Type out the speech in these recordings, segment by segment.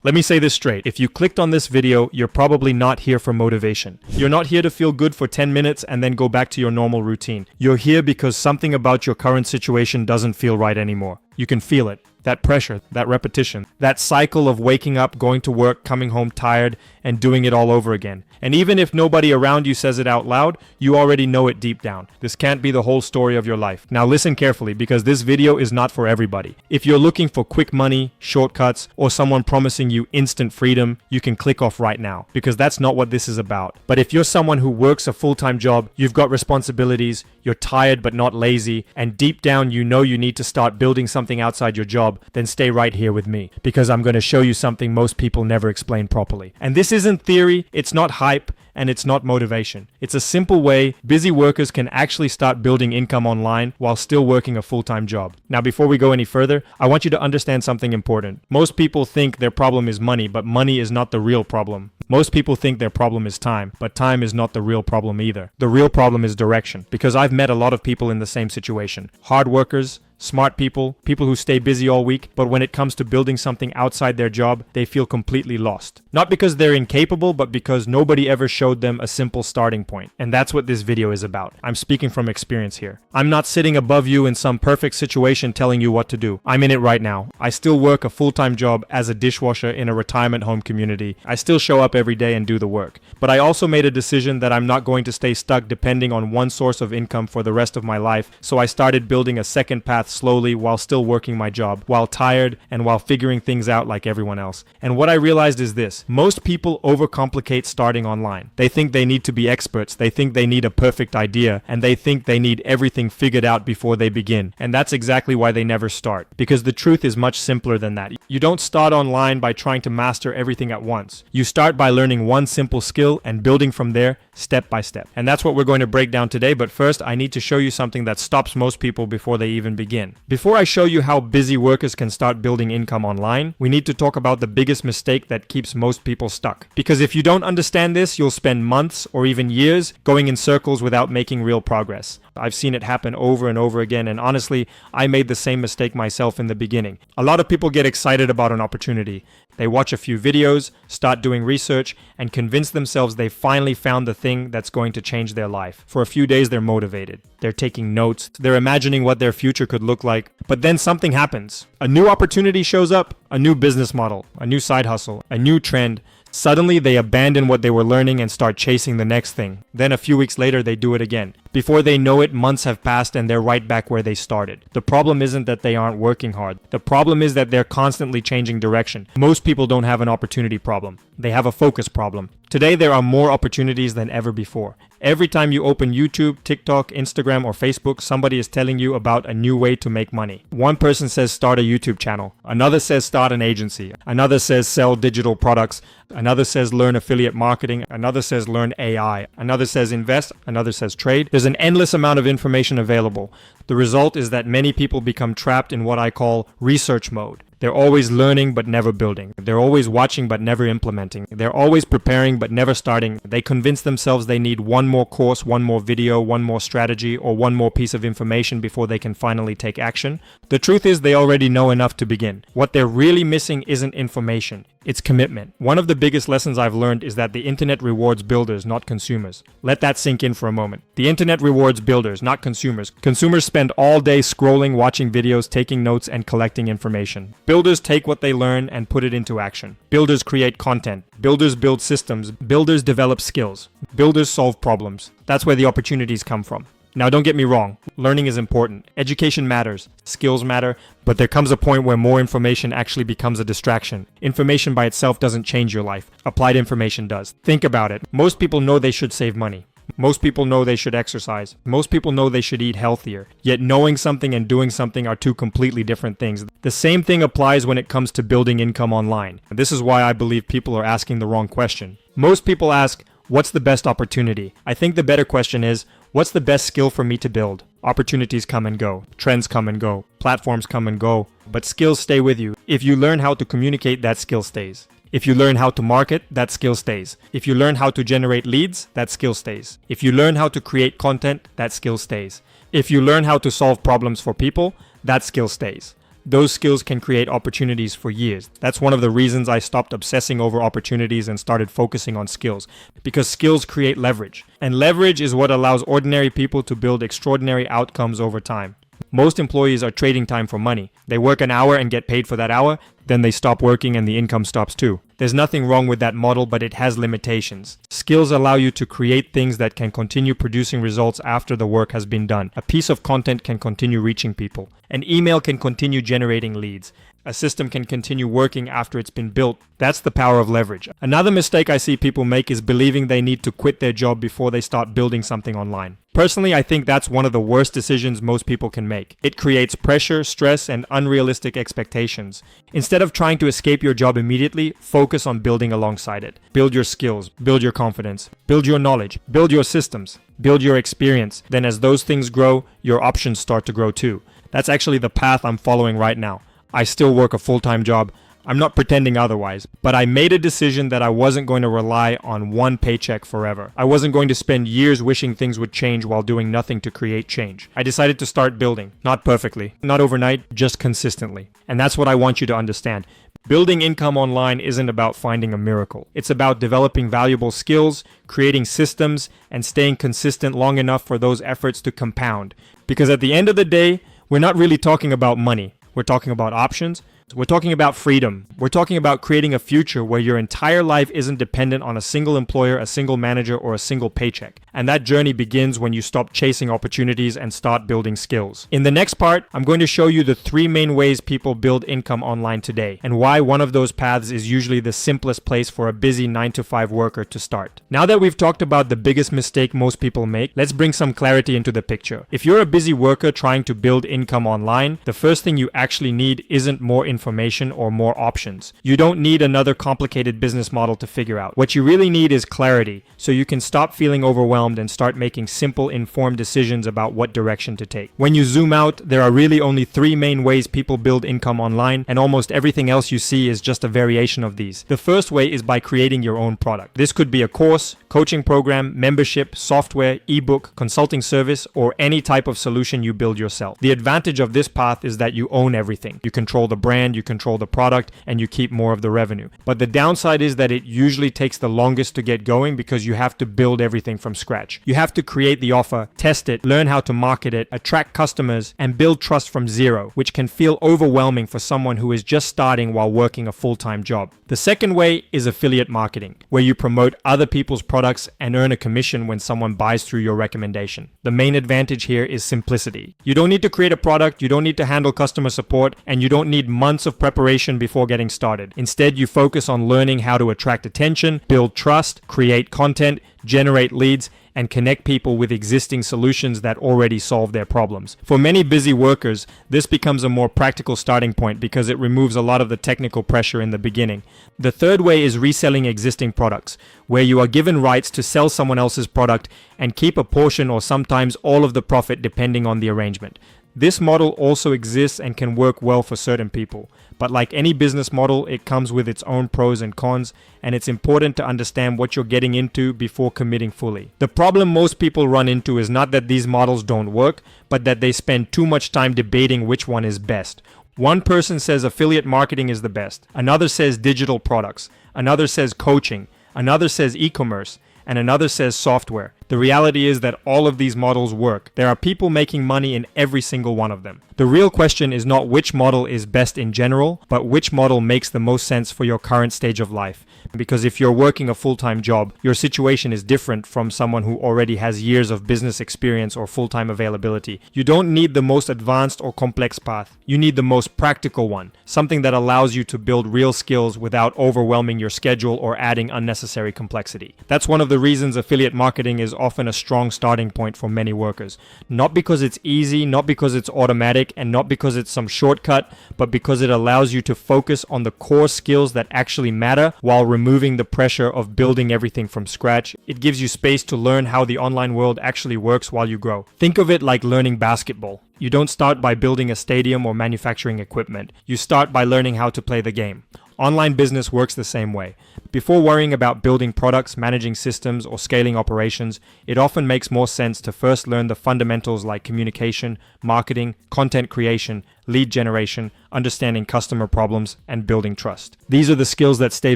Let me say this straight. If you clicked on this video, you're probably not here for motivation. You're not here to feel good for 10 minutes and then go back to your normal routine. You're here because something about your current situation doesn't feel right anymore. You can feel it. That pressure, that repetition, that cycle of waking up, going to work, coming home tired, and doing it all over again. And even if nobody around you says it out loud, you already know it deep down. This can't be the whole story of your life. Now listen carefully, because this video is not for everybody. If you're looking for quick money, shortcuts, or someone promising you instant freedom, you can click off right now, because that's not what this is about. But if you're someone who works a full-time job, you've got responsibilities, you're tired but not lazy, and deep down you know you need to start building something outside your job, then stay right here with me, because I'm going to show you something most people never explain properly. And this isn't theory, it's not hype, and it's not motivation. It's a simple way busy workers can actually start building income online while still working a full-time job. Now, before we go any further, I want you to understand something important. Most people think their problem is money, but money is not the real problem. Most people think their problem is time, but time is not the real problem either. The real problem is direction, because I've met a lot of people in the same situation. Hard workers, smart people, people who stay busy all week, but when it comes to building something outside their job, they feel completely lost. Not because they're incapable, but because nobody ever showed them a simple starting point. And that's what this video is about. I'm speaking from experience here. I'm not sitting above you in some perfect situation telling you what to do. I'm in it right now. I still work a full-time job as a dishwasher in a retirement home community. I still show up every day and do the work. But I also made a decision that I'm not going to stay stuck depending on one source of income for the rest of my life, so I started building a second path slowly while still working my job, while tired and while figuring things out like everyone else. And what I realized is this: most people overcomplicate starting online. They think they need to be experts, they think they need a perfect idea, and they think they need everything figured out before they begin. And that's exactly why they never start. Because the truth is much simpler than that. You don't start online by trying to master everything at once. You start by learning one simple skill and building from there step by step. And that's what we're going to break down today, but first I need to show you something that stops most people before they even begin. Before I show you how busy workers can start building income online, we need to talk about the biggest mistake that keeps most people stuck. Because if you don't understand this, you'll spend months or even years going in circles without making real progress. I've seen it happen over and over again, and honestly, I made the same mistake myself in the beginning. A lot of people get excited about an opportunity. They watch a few videos, start doing research, and convince themselves they finally found the thing that's going to change their life. For a few days, they're motivated. They're taking notes. They're imagining what their future could look like. But then something happens. A new opportunity shows up, a new business model, a new side hustle, a new trend. Suddenly, they abandon what they were learning and start chasing the next thing. Then a few weeks later, they do it again. Before they know it, months have passed and they're right back where they started. The problem isn't that they aren't working hard. The problem is that they're constantly changing direction. Most people don't have an opportunity problem. They have a focus problem. Today, there are more opportunities than ever before. Every time you open YouTube, TikTok, Instagram, or Facebook, somebody is telling you about a new way to make money. One person says start a YouTube channel. Another says start an agency. Another says sell digital products. Another says learn affiliate marketing. Another says learn AI. Another says invest. Another says trade. There's an endless amount of information available. The result is that many people become trapped in what I call research mode. They're always learning but never building. They're always watching but never implementing. They're always preparing but never starting. They convince themselves they need one more course, one more video, one more strategy, or one more piece of information before they can finally take action. The truth is they already know enough to begin. What they're really missing isn't information. It's commitment. One of the biggest lessons I've learned is that the internet rewards builders, not consumers. Let that sink in for a moment. The internet rewards builders, not consumers. Consumers spend all day scrolling, watching videos, taking notes, and collecting information. Builders take what they learn and put it into action. Builders create content. Builders build systems. Builders develop skills. Builders solve problems. That's where the opportunities come from. Now, don't get me wrong, learning is important. Education matters, skills matter, but there comes a point where more information actually becomes a distraction. Information by itself doesn't change your life. Applied information does. Think about it. Most people know they should save money. Most people know they should exercise. Most people know they should eat healthier. Yet knowing something and doing something are two completely different things. The same thing applies when it comes to building income online. This is why I believe people are asking the wrong question. Most people ask, what's the best opportunity? I think the better question is, what's the best skill for me to build? Opportunities come and go. Trends come and go. Platforms come and go. But skills stay with you. If you learn how to communicate, that skill stays. If you learn how to market, that skill stays. If you learn how to generate leads, that skill stays. If you learn how to create content, that skill stays. If you learn how to solve problems for people, that skill stays. those skills can create opportunities for years. That's one of the reasons I stopped obsessing over opportunities and started focusing on skills, because skills create leverage. And leverage is what allows ordinary people to build extraordinary outcomes over time. Most employees are trading time for money. They work an hour and get paid for that hour, then they stop working and the income stops too. There's nothing wrong with that model, but it has limitations. Skills allow you to create things that can continue producing results after the work has been done. A piece of content can continue reaching people. An email can continue generating leads. A system can continue working after it's been built. That's the power of leverage. Another mistake I see people make is believing they need to quit their job before they start building something online. Personally, I think that's one of the worst decisions most people can make. It creates pressure, stress, and unrealistic expectations. Instead of trying to escape your job immediately, focus on building alongside it. Build your skills, build your confidence, build your knowledge, build your systems, build your experience. Then as those things grow, your options start to grow too. That's actually the path I'm following right now. I still work a full-time job. I'm not pretending otherwise, but I made a decision that I wasn't going to rely on one paycheck forever. I wasn't going to spend years wishing things would change while doing nothing to create change. I decided to start building, not perfectly, not overnight, just consistently. And that's what I want you to understand. Building income online isn't about finding a miracle. It's about developing valuable skills, creating systems, and staying consistent long enough for those efforts to compound. Because at the end of the day, we're not really talking about money. We're talking about options. We're talking about freedom. We're talking about creating a future where your entire life isn't dependent on a single employer, a single manager, or a single paycheck. And that journey begins when you stop chasing opportunities and start building skills. In the next part, I'm going to show you the 3 main ways people build income online today, and why one of those paths is usually the simplest place for a busy 9-to-5 worker to start. Now that we've talked about the biggest mistake most people make, let's bring some clarity into the picture. If you're a busy worker trying to build income online, the first thing you actually need isn't more information or more options. You don't need another complicated business model to figure out. What you really need is clarity, so you can stop feeling overwhelmed and start making simple, informed decisions about what direction to take. When you zoom out, there are really only 3 main ways people build income online, and almost everything else you see is just a variation of these. The first way is by creating your own product. This could be a course, coaching program, membership, software, ebook, consulting service, or any type of solution you build yourself. The advantage of this path is that you own everything. You control the brand, you control the product, and you keep more of the revenue. But the downside is that it usually takes the longest to get going because you have to build everything from scratch. You have to create the offer, test it, learn how to market it, attract customers, and build trust from zero, which can feel overwhelming for someone who is just starting while working a full-time job. The second way is affiliate marketing, where you promote other people's products and earn a commission when someone buys through your recommendation. The main advantage here is simplicity. You don't need to create a product, you don't need to handle customer support, and you don't need months of preparation before getting started. Instead, you focus on learning how to attract attention, build trust, create content, generate leads, and connect people with existing solutions that already solve their problems. For many busy workers, this becomes a more practical starting point because it removes a lot of the technical pressure in the beginning. The third way is reselling existing products, where you are given rights to sell someone else's product and keep a portion or sometimes all of the profit depending on the arrangement. This model also exists and can work well for certain people. But like any business model, it comes with its own pros and cons, and it's important to understand what you're getting into before committing fully. The problem most people run into is not that these models don't work, but that they spend too much time debating which one is best. One person says affiliate marketing is the best, another says digital products, another says coaching, another says e-commerce, and another says software. The reality is that all of these models work. There are people making money in every single one of them. The real question is not which model is best in general, but which model makes the most sense for your current stage of life. Because if you're working a full-time job, your situation is different from someone who already has years of business experience or full-time availability. You don't need the most advanced or complex path. You need the most practical one, something that allows you to build real skills without overwhelming your schedule or adding unnecessary complexity. That's one of the reasons affiliate marketing is often a strong starting point for many workers. Not because it's easy, not because it's automatic, and not because it's some shortcut, but because it allows you to focus on the core skills that actually matter while removing the pressure of building everything from scratch. It gives you space to learn how the online world actually works while you grow. Think of it like learning basketball. You don't start by building a stadium or manufacturing equipment. You start by learning how to play the game. Online business works the same way. Before worrying about building products, managing systems, or scaling operations, it often makes more sense to first learn the fundamentals like communication, marketing, content creation, lead generation, understanding customer problems, and building trust. These are the skills that stay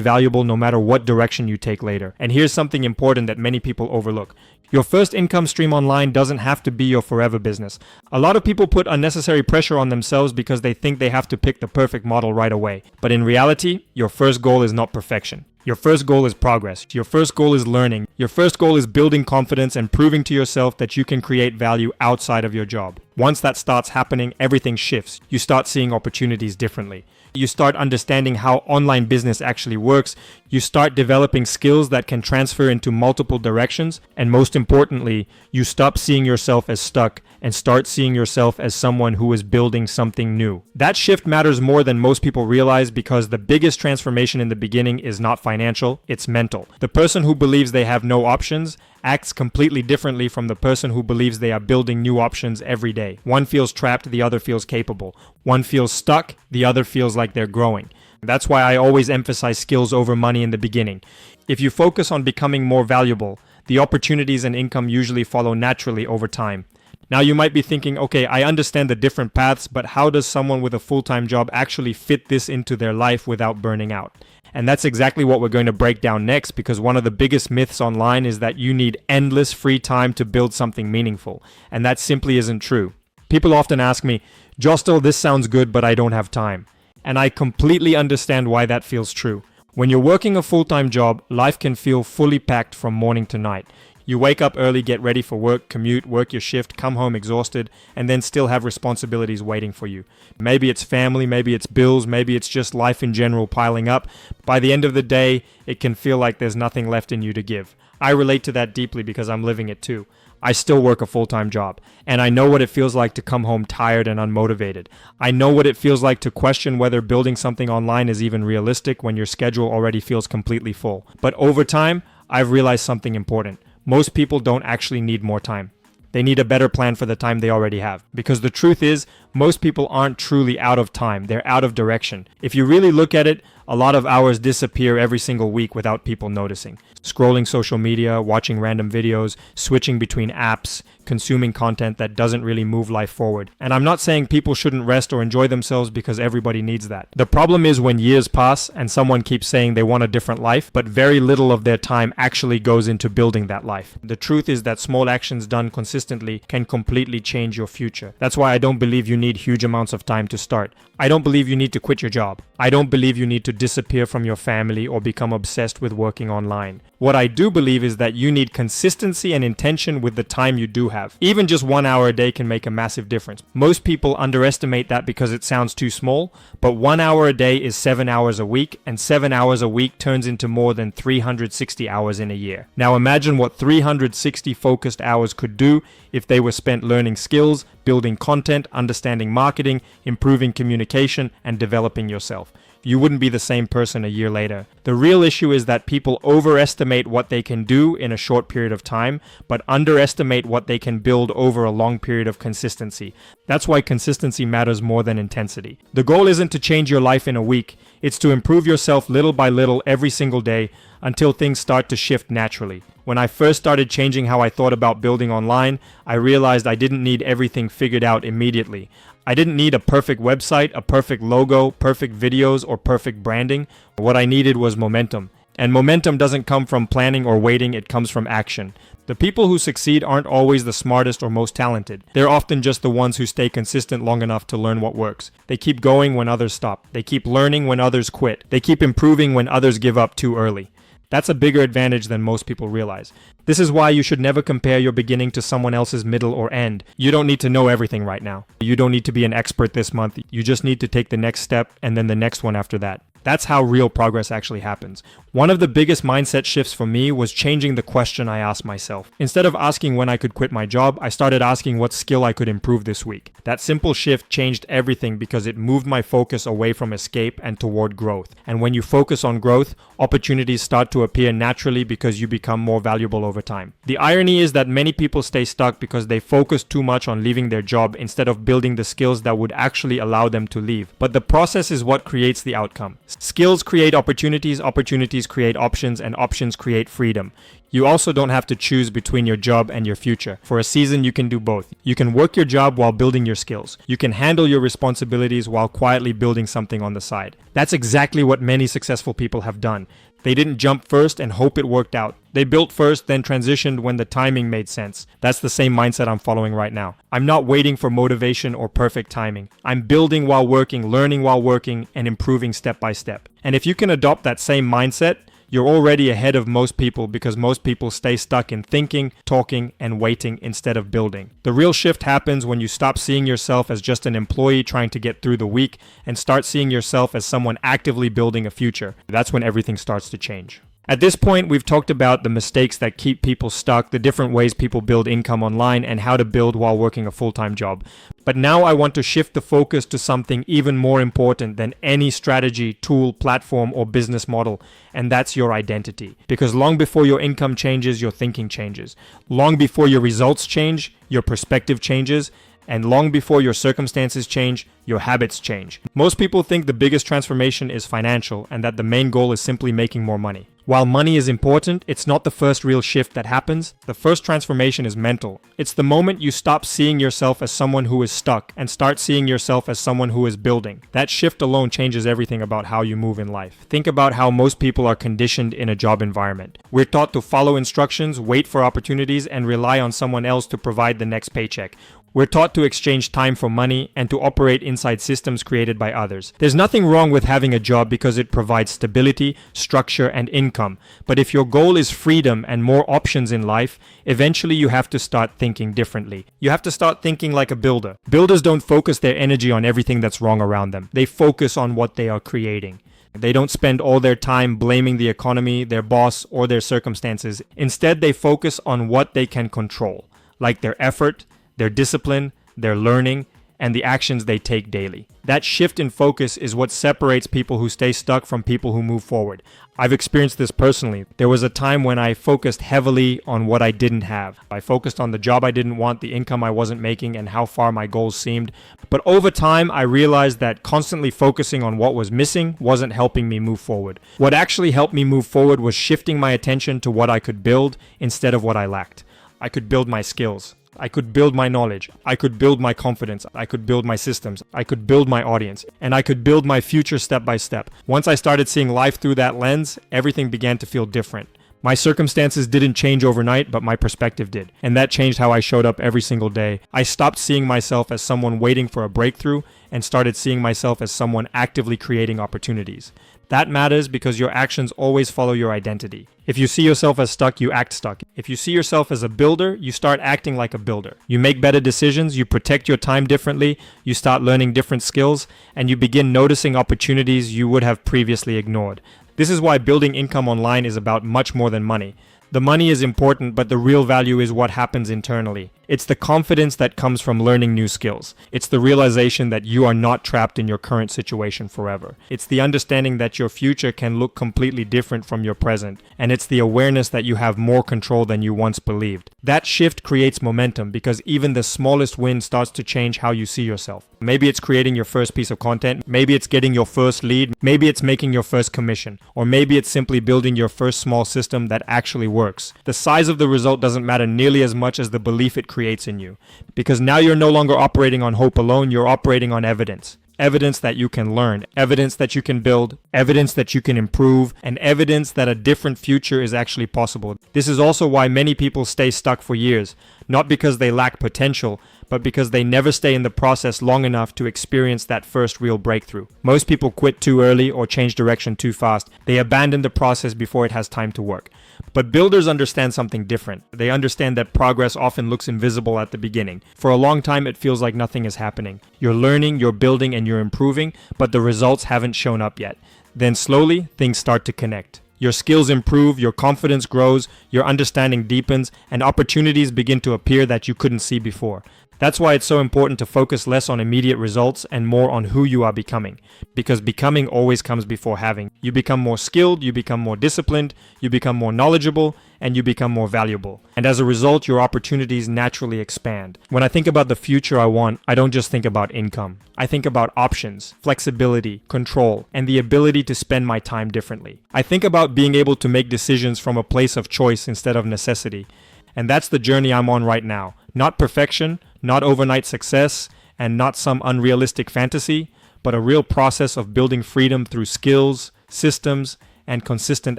valuable no matter what direction you take later. And here's something important that many people overlook. Your first income stream online doesn't have to be your forever business. A lot of people put unnecessary pressure on themselves because they think they have to pick the perfect model right away. But in reality, your first goal is not perfection. Your first goal is progress. Your first goal is learning. Your first goal is building confidence and proving to yourself that you can create value outside of your job. Once that starts happening, everything shifts. You start seeing opportunities differently. You start understanding how online business actually works. You start developing skills that can transfer into multiple directions. And most importantly, you stop seeing yourself as stuck and start seeing yourself as someone who is building something new. That shift matters more than most people realize because the biggest transformation in the beginning is not financial, it's mental. The person who believes they have no options acts completely differently from the person who believes they are building new options every day. One feels trapped, the other feels capable. One feels stuck, the other feels like they're growing. That's why I always emphasize skills over money in the beginning. If you focus on becoming more valuable, the opportunities and income usually follow naturally over time. Now you might be thinking, okay, I understand the different paths, but how does someone with a full-time job actually fit this into their life without burning out? And that's exactly what we're going to break down next, because one of the biggest myths online is that you need endless free time to build something meaningful. And that simply isn't true. People often ask me, Jostel, this sounds good, but I don't have time. And I completely understand why that feels true. When you're working a full-time job, life can feel fully packed from morning to night. You wake up early, get ready for work, commute, work your shift, come home exhausted, and then still have responsibilities waiting for you. Maybe it's family, maybe it's bills, maybe it's just life in general piling up. By the end of the day, it can feel like there's nothing left in you to give. I relate to that deeply because I'm living it too. I still work a full-time job, and I know what it feels like to come home tired and unmotivated. I know what it feels like to question whether building something online is even realistic when your schedule already feels completely full. But over time, I've realized something important. Most people don't actually need more time. They need a better plan for the time they already have. Because the truth is, most people aren't truly out of time. They're out of direction. If you really look at it, a lot of hours disappear every single week without people noticing. Scrolling social media, watching random videos, switching between apps, consuming content that doesn't really move life forward. And I'm not saying people shouldn't rest or enjoy themselves because everybody needs that. The problem is when years pass and someone keeps saying they want a different life, but very little of their time actually goes into building that life. The truth is that small actions done consistently can completely change your future. That's why I don't believe you need huge amounts of time to start. I don't believe you need to quit your job. I don't believe you need to disappear from your family or become obsessed with working online. What I do believe is that you need consistency and intention with the time you do have. Even just 1 hour a day can make a massive difference. Most people underestimate that because it sounds too small, but 1 hour a day is 7 hours a week, and 7 hours a week turns into more than 360 hours in a year. Now imagine what 360 focused hours could do if they were spent learning skills, building content, understanding marketing, improving communication, and developing yourself. You wouldn't be the same person a year later. The real issue is that people overestimate what they can do in a short period of time, but underestimate what they can build over a long period of consistency. That's why consistency matters more than intensity. The goal isn't to change your life in a week. It's to improve yourself little by little every single day until things start to shift naturally. When I first started changing how I thought about building online, I realized I didn't need everything figured out immediately. I didn't need a perfect website, a perfect logo, perfect videos, or perfect branding. What I needed was momentum. And momentum doesn't come from planning or waiting, it comes from action. The people who succeed aren't always the smartest or most talented. They're often just the ones who stay consistent long enough to learn what works. They keep going when others stop. They keep learning when others quit. They keep improving when others give up too early. That's a bigger advantage than most people realize. This is why you should never compare your beginning to someone else's middle or end. You don't need to know everything right now. You don't need to be an expert this month. You just need to take the next step and then the next one after that. That's how real progress actually happens. One of the biggest mindset shifts for me was changing the question I asked myself. Instead of asking when I could quit my job, I started asking what skill I could improve this week. That simple shift changed everything because it moved my focus away from escape and toward growth. And when you focus on growth, opportunities start to appear naturally because you become more valuable over time. The irony is that many people stay stuck because they focus too much on leaving their job instead of building the skills that would actually allow them to leave. But the process is what creates the outcome. Skills create opportunities, opportunities create options, and options create freedom. You also don't have to choose between your job and your future. For a season, you can do both. You can work your job while building your skills. You can handle your responsibilities while quietly building something on the side. That's exactly what many successful people have done. They didn't jump first and hope it worked out. They built first, then transitioned when the timing made sense. That's the same mindset I'm following right now. I'm not waiting for motivation or perfect timing. I'm building while working, learning while working, and improving step by step. And if you can adopt that same mindset, you're already ahead of most people, because most people stay stuck in thinking, talking, and waiting instead of building. The real shift happens when you stop seeing yourself as just an employee trying to get through the week and start seeing yourself as someone actively building a future. That's when everything starts to change. At this point, we've talked about the mistakes that keep people stuck, the different ways people build income online, and how to build while working a full-time job. But now I want to shift the focus to something even more important than any strategy, tool, platform, or business model, and that's your identity. Because long before your income changes, your thinking changes. Long before your results change, your perspective changes. And long before your circumstances change, your habits change. Most people think the biggest transformation is financial and that the main goal is simply making more money. While money is important, it's not the first real shift that happens. The first transformation is mental. It's the moment you stop seeing yourself as someone who is stuck and start seeing yourself as someone who is building. That shift alone changes everything about how you move in life. Think about how most people are conditioned in a job environment. We're taught to follow instructions, wait for opportunities, and rely on someone else to provide the next paycheck. We're taught to exchange time for money and to operate inside systems created by others. There's nothing wrong with having a job because it provides stability, structure, and income. But if your goal is freedom and more options in life, eventually you have to start thinking differently. You have to start thinking like a builder. Builders don't focus their energy on everything that's wrong around them. They focus on what they are creating. They don't spend all their time blaming the economy, their boss, or their circumstances. Instead, they focus on what they can control, like their effort, their discipline, their learning, and the actions they take daily. That shift in focus is what separates people who stay stuck from people who move forward. I've experienced this personally. There was a time when I focused heavily on what I didn't have. I focused on the job I didn't want, the income I wasn't making, and how far my goals seemed. But over time, I realized that constantly focusing on what was missing wasn't helping me move forward. What actually helped me move forward was shifting my attention to what I could build instead of what I lacked. I could build my skills. I could build my knowledge. I could build my confidence. I could build my systems. I could build my audience. And I could build my future step by step. Once I started seeing life through that lens, everything began to feel different. My circumstances didn't change overnight, but my perspective did. And that changed how I showed up every single day. I stopped seeing myself as someone waiting for a breakthrough and started seeing myself as someone actively creating opportunities. That matters because your actions always follow your identity. If you see yourself as stuck, you act stuck. If you see yourself as a builder, you start acting like a builder. You make better decisions, you protect your time differently, you start learning different skills, and you begin noticing opportunities you would have previously ignored. This is why building income online is about much more than money. The money is important, but the real value is what happens internally. It's the confidence that comes from learning new skills. It's the realization that you are not trapped in your current situation forever. It's the understanding that your future can look completely different from your present. And it's the awareness that you have more control than you once believed. That shift creates momentum because even the smallest win starts to change how you see yourself. Maybe it's creating your first piece of content. Maybe it's getting your first lead. Maybe it's making your first commission. Or maybe it's simply building your first small system that actually works. The size of the result doesn't matter nearly as much as the belief it creates in you. Because now you're no longer operating on hope alone, you're operating on evidence. Evidence that you can learn, evidence that you can build, evidence that you can improve, and evidence that a different future is actually possible. This is also why many people stay stuck for years, not because they lack potential, but because they never stay in the process long enough to experience that first real breakthrough. Most people quit too early or change direction too fast. They abandon the process before it has time to work. But builders understand something different. They understand that progress often looks invisible at the beginning. For a long time, it feels like nothing is happening. You're learning, you're building, and you're improving, but the results haven't shown up yet. Then slowly, things start to connect. Your skills improve, your confidence grows, your understanding deepens, and opportunities begin to appear that you couldn't see before. That's why it's so important to focus less on immediate results and more on who you are becoming. Because becoming always comes before having. You become more skilled, you become more disciplined, you become more knowledgeable, and you become more valuable. And as a result, your opportunities naturally expand. When I think about the future I want, I don't just think about income. I think about options, flexibility, control, and the ability to spend my time differently. I think about being able to make decisions from a place of choice instead of necessity. And that's the journey I'm on right now. Not perfection, not overnight success, and not some unrealistic fantasy, but a real process of building freedom through skills, systems, and consistent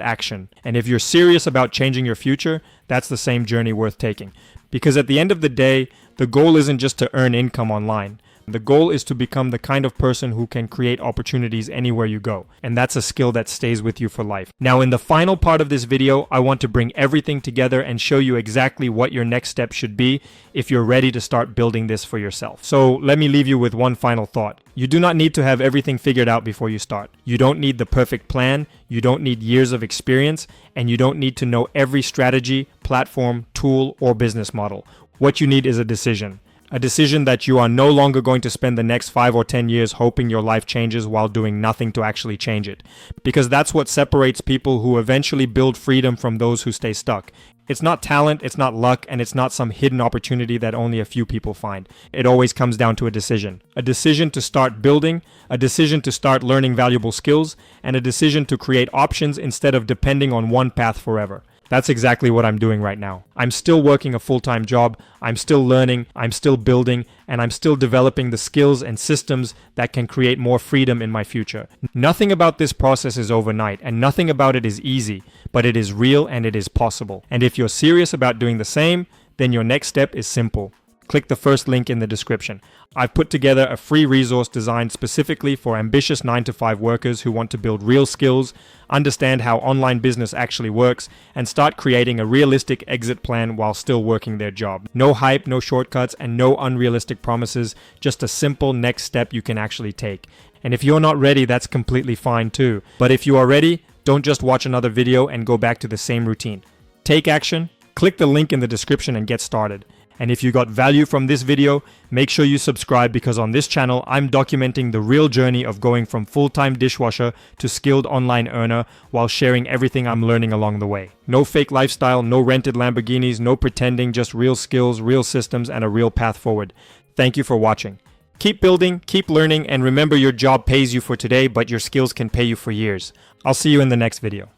action. And if you're serious about changing your future, that's the same journey worth taking. Because at the end of the day, the goal isn't just to earn income online. The goal is to become the kind of person who can create opportunities anywhere you go. And that's a skill that stays with you for life. Now, in the final part of this video, I want to bring everything together and show you exactly what your next step should be if you're ready to start building this for yourself. So let me leave you with one final thought. You do not need to have everything figured out before you start. You don't need the perfect plan, you don't need years of experience, and you don't need to know every strategy, platform, tool, or business model. What you need is a decision. A decision that you are no longer going to spend the next 5 or 10 years hoping your life changes while doing nothing to actually change it. Because that's what separates people who eventually build freedom from those who stay stuck. It's not talent, it's not luck, and it's not some hidden opportunity that only a few people find. It always comes down to a decision. A decision to start building, a decision to start learning valuable skills, and a decision to create options instead of depending on one path forever. That's exactly what I'm doing right now. I'm still working a full-time job, I'm still learning, I'm still building, and I'm still developing the skills and systems that can create more freedom in my future. Nothing about this process is overnight, and nothing about it is easy, but it is real and it is possible. And if you're serious about doing the same, then your next step is simple. Click the first link in the description. I've put together a free resource designed specifically for ambitious 9-to-5 workers who want to build real skills, understand how online business actually works, and start creating a realistic exit plan while still working their job. No hype, no shortcuts, and no unrealistic promises, just a simple next step you can actually take. And if you're not ready, that's completely fine too. But if you are ready, don't just watch another video and go back to the same routine. Take action, click the link in the description and get started. And if you got value from this video, make sure you subscribe because on this channel, I'm documenting the real journey of going from full-time dishwasher to skilled online earner while sharing everything I'm learning along the way. No fake lifestyle, no rented Lamborghinis, no pretending, just real skills, real systems, and a real path forward. Thank you for watching. Keep building, keep learning, and remember your job pays you for today, but your skills can pay you for years. I'll see you in the next video.